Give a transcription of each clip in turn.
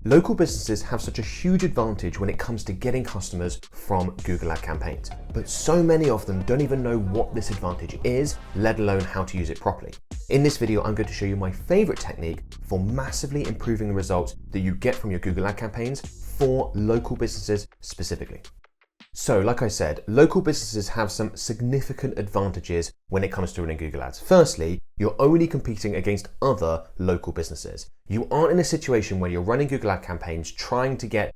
Local businesses have such a huge advantage when it comes to getting customers from Google Ad campaigns, but so many of them don't even know what this advantage is, let alone how to use it properly. In this video, I'm going to show you my favorite technique for massively improving the results that you get from your Google Ad campaigns for local businesses specifically. So, like I said, local businesses have some significant advantages when it comes to running Google Ads. Firstly, you're only competing against other local businesses. You aren't in a situation where you're running Google Ad campaigns trying to get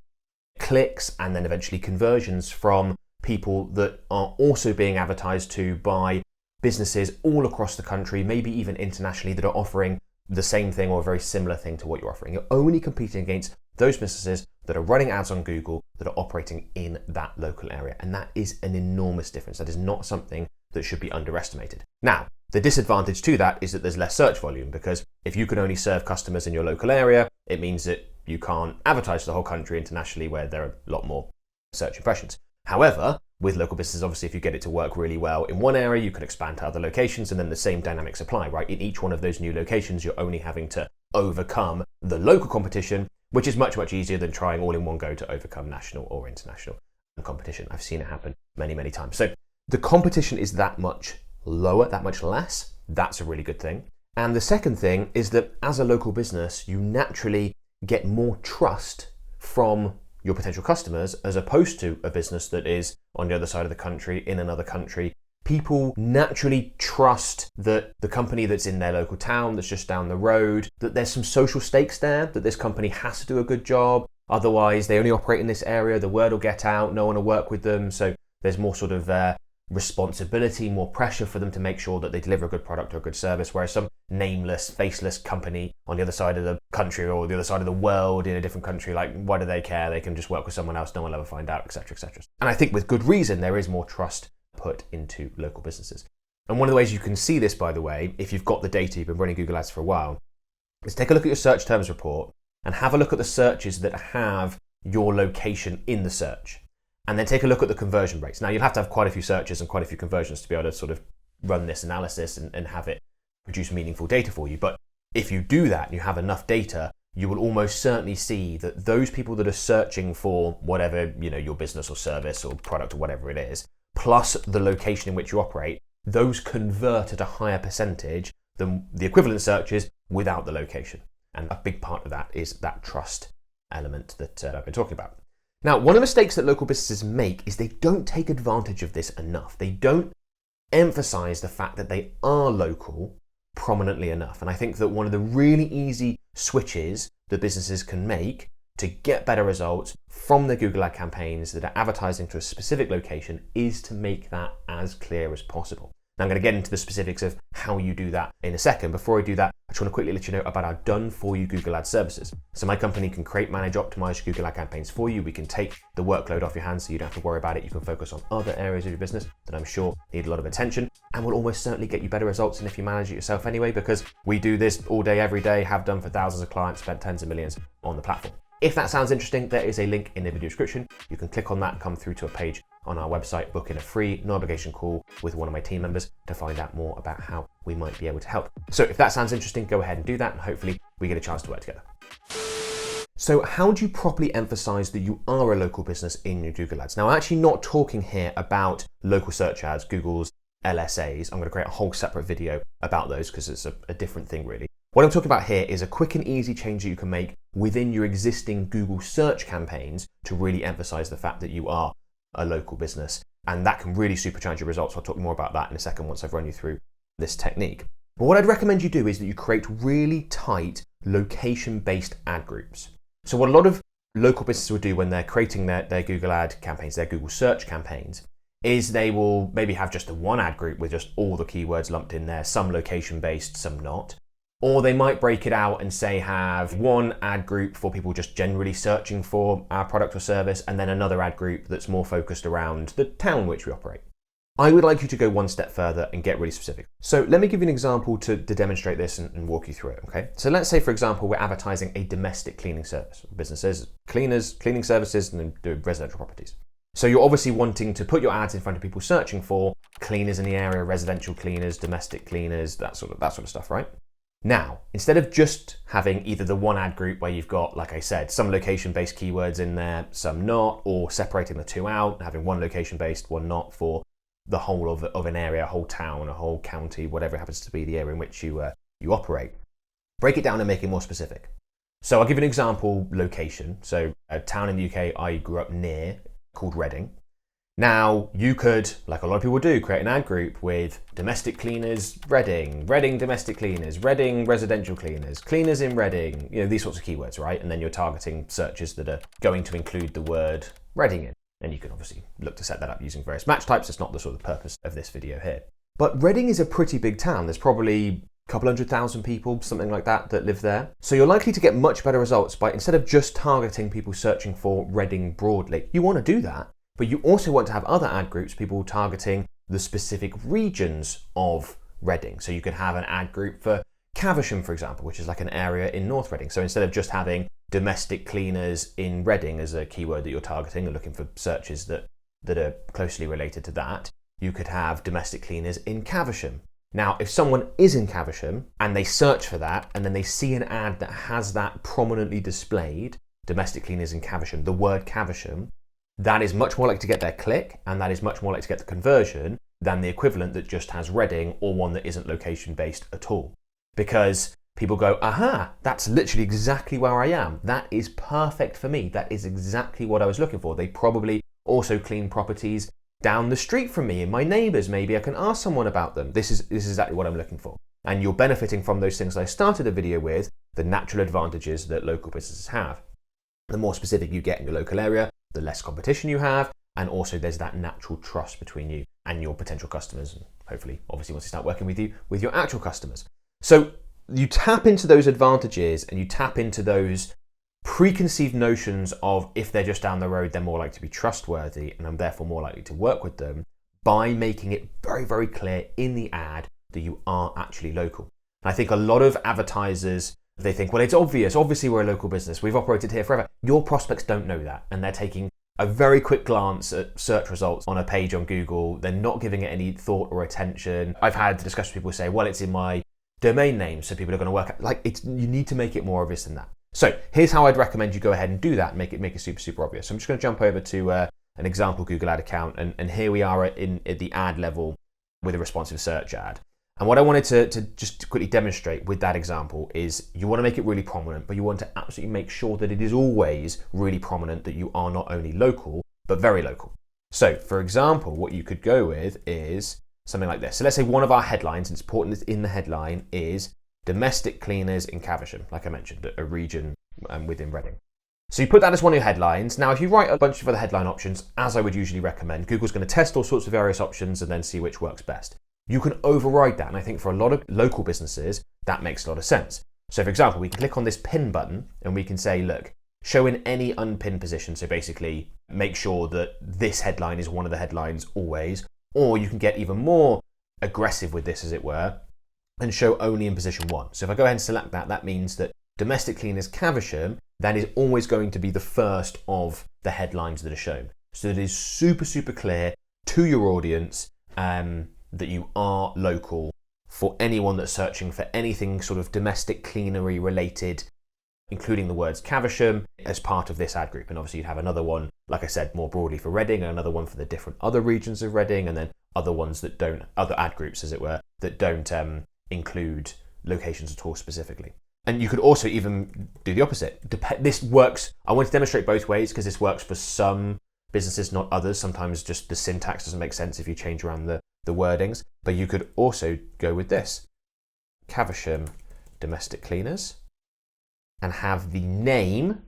clicks and then eventually conversions from people that are also being advertised to by businesses all across the country, maybe even internationally, that are offering the same thing or a very similar thing to what you're offering. You're only competing against those businesses that are running ads on Google that are operating in that local area. And that is an enormous difference. That is not something that should be underestimated. Now, the disadvantage to that is that there's less search volume, because if you can only serve customers in your local area, it means that you can't advertise to the whole country internationally where there are a lot more search impressions. However, with local businesses, obviously, if you get it to work really well in one area, you can expand to other locations, and then the same dynamics apply, right? In each one of those new locations, you're only having to overcome the local competition, which is much, much easier than trying all in one go to overcome national or international competition. I've seen it happen many, many times. So the competition is that much lower, that much less. That's a really good thing. And the second thing is that as a local business, you naturally get more trust from your potential customers as opposed to a business that is on the other side of the country, in another country. People naturally trust that the company that's in their local town, that's just down the road, that there's some social stakes there, that this company has to do a good job. Otherwise, they only operate in this area, the word will get out, no one will work with them. So there's more sort of responsibility, more pressure for them to make sure that they deliver a good product or a good service. Whereas some nameless, faceless company on the other side of the country or the other side of the world in a different country, like, why do they care? They can just work with someone else, no one will ever find out, etc., etc. And I think with good reason, there is more trust put into local businesses. And one of the ways you can see this, by the way, if you've got the data, you've been running Google Ads for a while, is take a look at your search terms report and have a look at the searches that have your location in the search. And then take a look at the conversion rates. Now, you'll have to have quite a few searches and quite a few conversions to be able to sort of run this analysis and have it produce meaningful data for you. But if you do that and you have enough data, you will almost certainly see that those people that are searching for whatever, your business or service or product or whatever it is, plus the location in which you operate, those convert at a higher percentage than the equivalent searches without the location. And a big part of that is that trust element that I've been talking about. Now, one of the mistakes that local businesses make is they don't take advantage of this enough. They don't emphasize the fact that they are local prominently enough. And I think that one of the really easy switches that businesses can make to get better results from their Google Ad campaigns that are advertising to a specific location is to make that as clear as possible. Now, I'm going to get into the specifics of how you do that in a second. Before I do that, I just want to quickly let you know about our done-for-you Google Ad services. So my company can create, manage, optimize Google Ad campaigns for you. We can take the workload off your hands so you don't have to worry about it. You can focus on other areas of your business that I'm sure need a lot of attention and will almost certainly get you better results than if you manage it yourself anyway, because we do this all day, every day, have done for thousands of clients, spent tens of millions on the platform. If that sounds interesting, there is a link in the video description. You can click on that and come through to a page on our website, book in a free, no obligation call with one of my team members to find out more about how we might be able to help. So if that sounds interesting, go ahead and do that, and hopefully we get a chance to work together. So how do you properly emphasize that you are a local business in your Google Ads? Now, I'm actually not talking here about local search ads, Google's LSAs. I'm going to create a whole separate video about those because it's a different thing really. What I'm talking about here is a quick and easy change that you can make within your existing Google search campaigns to really emphasize the fact that you are a local business. And that can really supercharge your results. I'll talk more about that in a second once I've run you through this technique. But what I'd recommend you do is that you create really tight location-based ad groups. So what a lot of local businesses will do when they're creating their Google ad campaigns, their Google search campaigns, is they will maybe have just a one ad group with just all the keywords lumped in there, some location-based, some not. Or they might break it out and say have one ad group for people just generally searching for our product or service, and then another ad group that's more focused around the town which we operate. I would like you to go one step further and get really specific. So let me give you an example to demonstrate this and walk you through it, okay? So let's say, for example, we're advertising a domestic cleaning service. Businesses, cleaners, cleaning services, and then do residential properties. So you're obviously wanting to put your ads in front of people searching for cleaners in the area, residential cleaners, domestic cleaners, that sort of stuff, right? Now, instead of just having either the one ad group where you've got, like I said, some location-based keywords in there, some not, or separating the two out, having one location-based, one not for the whole of an area, a whole town, a whole county, whatever it happens to be the area in which you operate, break it down and make it more specific. So I'll give you an example location. So a town in the UK I grew up near called Reading. Now, you could, like a lot of people do, create an ad group with domestic cleaners, Reading, Reading domestic cleaners, Reading residential cleaners, cleaners in Reading, these sorts of keywords, right? And then you're targeting searches that are going to include the word Reading in. And you can obviously look to set that up using various match types. It's not the sort of purpose of this video here. But Reading is a pretty big town. There's probably a couple 100,000 people, something like that live there. So you're likely to get much better results by, instead of just targeting people searching for Reading broadly, you want to do that. But you also want to have other ad groups, people targeting the specific regions of Reading. So you could have an ad group for Caversham, for example, which is like an area in North Reading. So instead of just having domestic cleaners in Reading as a keyword that you're targeting and looking for searches that are closely related to that, you could have domestic cleaners in Caversham. Now, if someone is in Caversham and they search for that and then they see an ad that has that prominently displayed, domestic cleaners in Caversham, the word Caversham, that is much more likely to get their click, and that is much more likely to get the conversion than the equivalent that just has Reading or one that isn't location-based at all. Because people go, aha, that's literally exactly where I am. That is perfect for me. That is exactly what I was looking for. They probably also clean properties down the street from me and my neighbours. Maybe I can ask someone about them. This is exactly what I'm looking for. And you're benefiting from those things that I started the video with, the natural advantages that local businesses have. The more specific you get in your local area, the less competition you have, and also there's that natural trust between you and your potential customers, and hopefully, obviously, once you start working with you, with your actual customers. So you tap into those advantages and you tap into those preconceived notions of, if they're just down the road, they're more likely to be trustworthy and I'm therefore more likely to work with them, by making it very, very clear in the ad that you are actually local. And I think a lot of advertisers, they think, well, it's obvious. Obviously, we're a local business. We've operated here forever. Your prospects don't know that. And they're taking a very quick glance at search results on a page on Google. They're not giving it any thought or attention. I've had discussions with people say, well, it's in my domain name, so people are going to work out. You need to make it more obvious than that. So here's how I'd recommend you go ahead and do that and make it super, super obvious. So I'm just going to jump over to an example Google ad account. And here we are at the ad level with a responsive search ad. And what I wanted to just quickly demonstrate with that example is you want to make it really prominent, but you want to absolutely make sure that it is always really prominent that you are not only local, but very local. So for example, what you could go with is something like this. So let's say one of our headlines, and it's important that in the headline, is domestic cleaners in Caversham, like I mentioned, a region within Reading. So you put that as one of your headlines. Now, if you write a bunch of other headline options, as I would usually recommend, Google's going to test all sorts of various options and then see which works best. You can override that, and I think for a lot of local businesses, that makes a lot of sense. So for example, we can click on this pin button and we can say, look, show in any unpinned position. So basically make sure that this headline is one of the headlines always, or you can get even more aggressive with this, as it were, and show only in position 1. So if I go ahead and select that, that means that domestic cleaners Caversham, that is always going to be the first of the headlines that are shown. So it is super, super clear to your audience that you are local for anyone that's searching for anything sort of domestic cleanery related, including the words Caversham, as part of this ad group. And obviously you'd have another one, like I said, more broadly for Reading, and another one for the different other regions of Reading, and then other ones that don't, other ad groups, as it were, that don't include locations at all specifically. And you could also even do the opposite. This works, I want to demonstrate both ways because this works for some businesses, not others. Sometimes just the syntax doesn't make sense if you change around the wordings. But you could also go with this, Caversham domestic cleaners, and have the name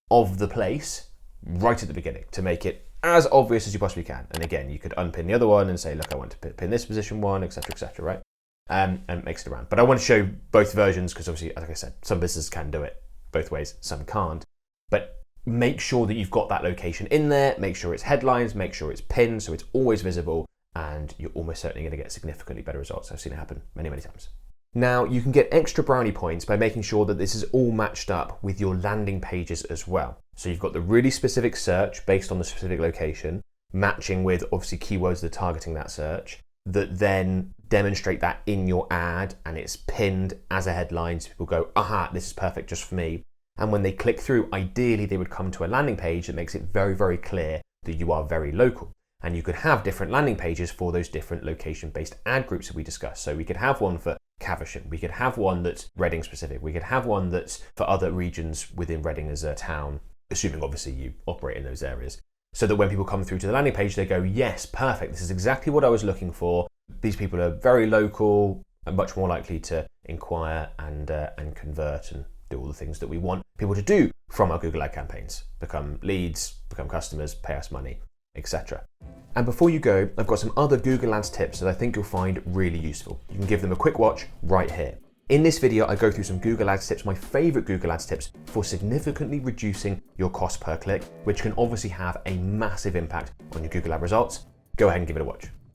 of the place right at the beginning to make it as obvious as you possibly can. And again, you could unpin the other one and say, look, I want to pin this position 1, etc., right? And mix it around. But I want to show both versions because obviously, like I said, some businesses can do it both ways, some can't. But make sure that you've got that location in there, make sure it's headlines, make sure it's pinned so it's always visible, and you're almost certainly going to get significantly better results. I've seen it happen many, many times. Now, you can get extra brownie points by making sure that this is all matched up with your landing pages as well. So you've got the really specific search based on the specific location, matching with obviously keywords that are targeting that search. that then demonstrate that in your ad, and it's pinned as a headline so people go, aha, this is perfect just for me. And when they click through, ideally they would come to a landing page that makes it very, very clear that you are very local. And you could have different landing pages for those different location-based ad groups that we discussed. So we could have one for Caversham, we could have one that's Reading specific, we could have one that's for other regions within Reading as a town, assuming obviously you operate in those areas. So that when people come through to the landing page, they go, yes, perfect, this is exactly what I was looking for. These people are very local and much more likely to inquire and convert and do all the things that we want people to do from our Google Ad campaigns, become leads, become customers, pay us money, etc. And before you go, I've got some other Google Ads tips that I think you'll find really useful. You can give them a quick watch right here. In this video, I go through some Google Ads tips, my favorite Google Ads tips for significantly reducing your cost per click, which can obviously have a massive impact on your Google Ad results. Go ahead and give it a watch.